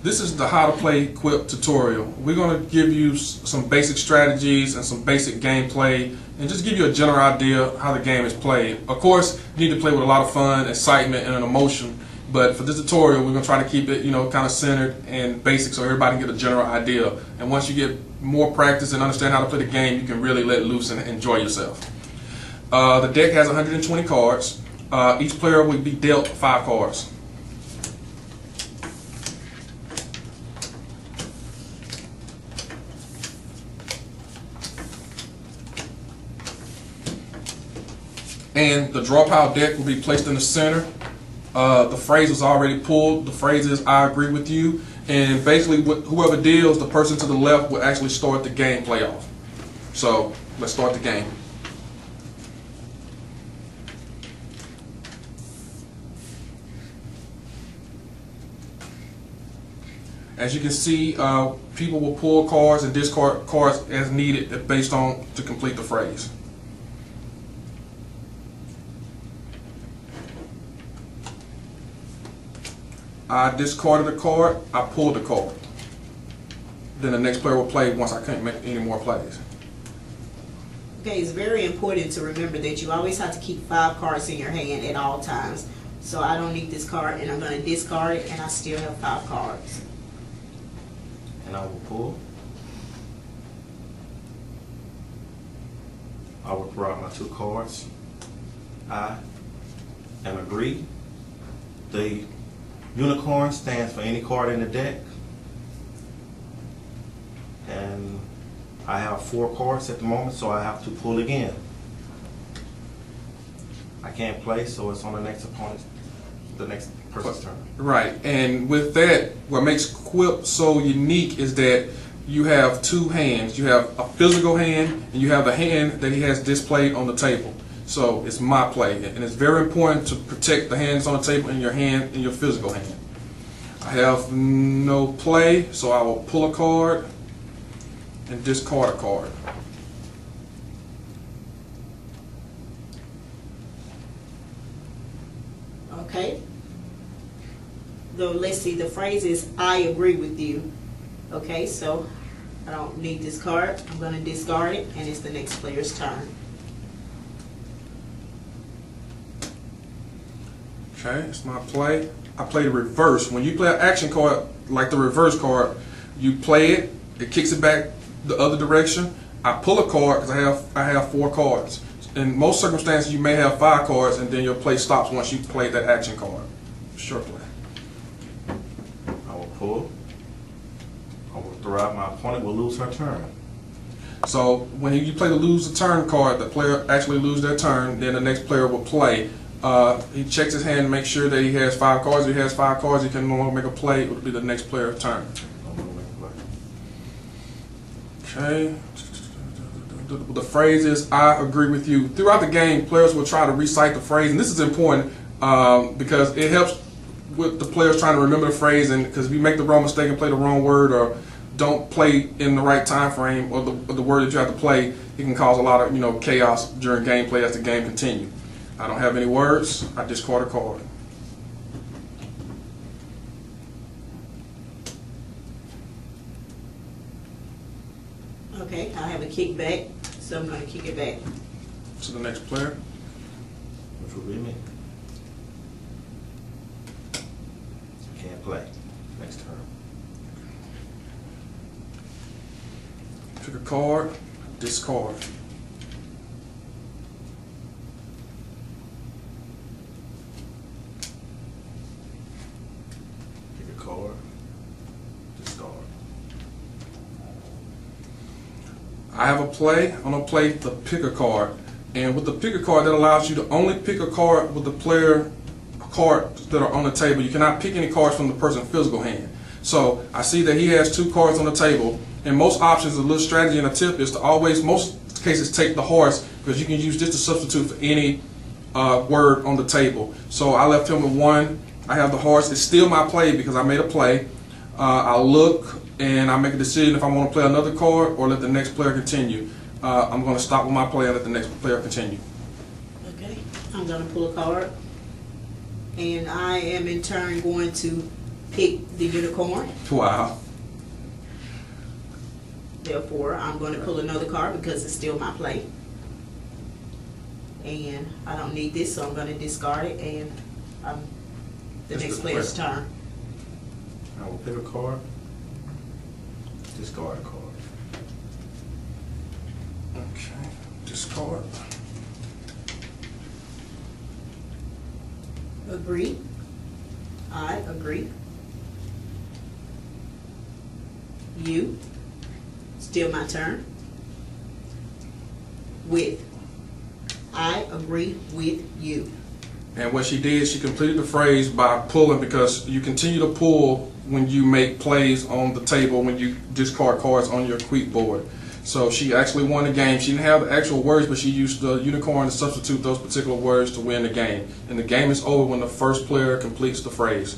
This is the how to play Qquip tutorial. We're going to give you some basic strategies and some basic gameplay and just give you a general idea how the game is played. Of course, you need to play with a lot of fun, excitement, and an emotion, but for this tutorial we're going to try to keep it, kind of centered and basic so everybody can get a general idea. And once you get more practice and understand how to play the game, you can really let loose and enjoy yourself. The deck has 120 cards. Each player will be dealt 5 cards. And the draw pile deck will be placed in the center. The phrase was already pulled. The phrase is "I agree with you," and basically whoever deals, the person to the left will actually start the game playoff. So let's start the game. As you can see, people will pull cards and discard cards as needed based on to complete the phrase. I discarded a card, I pulled a card. Then the next player will play once I can't make any more plays. Okay, it's very important to remember that you always have to keep 5 cards in your hand at all times. So I don't need this card and I'm going to discard it and I still have 5 cards. And I will pull. I will throw out my 2 cards. I am agree. The unicorn stands for any card in the deck. And I have 4 cards at the moment, so I have to pull again. I can't play, so it's on the next opponent, the next person's turn. Right, and with that, what makes Qquip so unique is that you have 2 hands. You have a physical hand, and you have the hand that he has displayed on the table. So it's my play, and it's very important to protect the hands on the table in your hand, in your physical hand. I have no play, so I will pull a card and discard a card. Okay. Though, let's see, the phrase is "I agree with you." Okay, so I don't need this card. I'm going to discard it, and it's the next player's turn. Okay, it's my play. I play the reverse. When you play an action card, like the reverse card, you play it, it kicks it back the other direction. I pull a card because I have 4 cards. In most circumstances, you may have 5 cards, and then your play stops once you play that action card. Short play. I will pull. I will throw out. My opponent will lose her turn. So when you play the lose the turn card, the player actually loses their turn. Then the next player will play. He checks his hand to make sure that he has 5 cards. If he has 5 cards, he can no longer make a play. It will be the next player's turn. Okay. The phrase is "I agree with you." Throughout the game, players will try to recite the phrase, and this is important because it helps with the players trying to remember the phrase. And because if you make the wrong mistake and play the wrong word, or don't play in the right time frame, or the word that you have to play, it can cause a lot of chaos during gameplay as the game continues. I don't have any words. I discard a card. Okay, I have a kickback, so I'm going to kick it back To the next player. Which will be me. I can't play. Next turn. Pick a card. Discard. Pick a card. Discard. I have a play. I'm going to play the pick a card. And with the pick a card, that allows you to only pick a card with the player cards that are on the table. You cannot pick any cards from the person's physical hand. So I see that he has 2 cards on the table. And most options, a little strategy and a tip is to always, most cases, take the horse, because you can use this to substitute for any word on the table. So I left him with 1. I have the horse. It's still my play because I made a play. I'll look and I make a decision if I want to play another card or let the next player continue. I'm going to stop with my play and let the next player continue. Okay, I'm going to pull a card, and I am in turn going to picked the unicorn. Wow. Therefore, I'm going to pull another card because it's still my play. And I don't need this, so I'm going to discard it, and the It's next the player's player. turn. I will pick a card, discard a card. Okay. Discard. Agree. I agree. You. Still my turn. With. I agree with you. And what she did, she completed the phrase by pulling, because you continue to pull when you make plays on the table, when you discard cards on your Qquip board. So she actually won the game. She didn't have the actual words, but she used the unicorn to substitute those particular words to win the game. And the game is over when the first player completes the phrase.